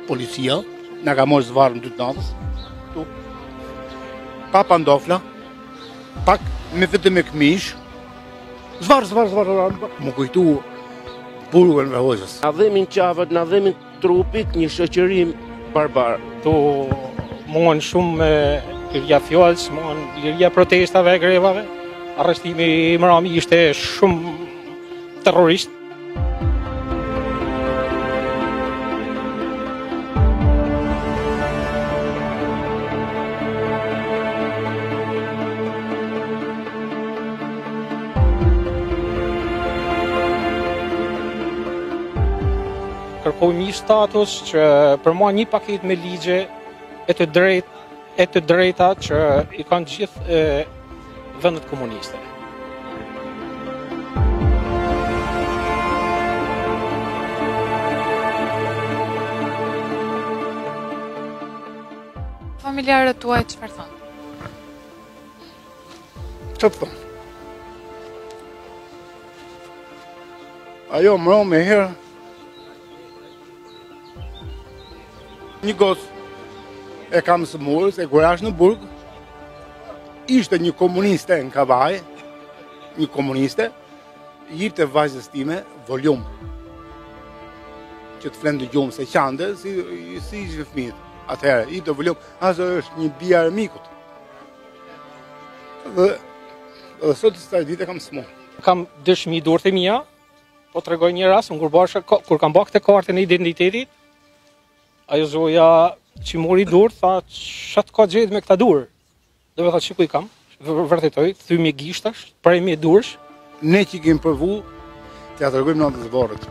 policia, na ka morë zvarë në 2 natës, pa pandofla, pak me vetëm me këmish, zvarë, më kujtu burgën me hoqës. Na dhemin qafët, na dhemin trupit, një shoqërim barbar. Tu mohon shumë liria fjallës, mohon liria protestave, grevave. Arrestimi i Mrami ishte shumë terrorist. Kërkoj një status që për mua një paket me ligje e të drejta që i kanë gjithë vendet komuniste. Familjarët tuaj çfarë thonë? Që të thonë? Ajo më me herë, një gosë e kam së murës, e kur ashtë në burg, ishte një komuniste në Kavaj, një komuniste, jipte vajzës time voljum, që të flenë dë gjumë se qande, si ishte fëmijët. Atëherë, jipte voljum, asë është një bia e mikut. Dhe sot të staj dite kam së murë. Kam dëshmi durët e mia, po të regoj një ras, kur kam bak të kartën e identitetit, ajo zoja që mori dur, tha, qatë ka gjithë me këta dur? Dhe me tha, që ku i kam? Vërtetoj, thymi gishtash, prej me dursh. Ne që kemi përvu, të ja të regojmë në të zvorët.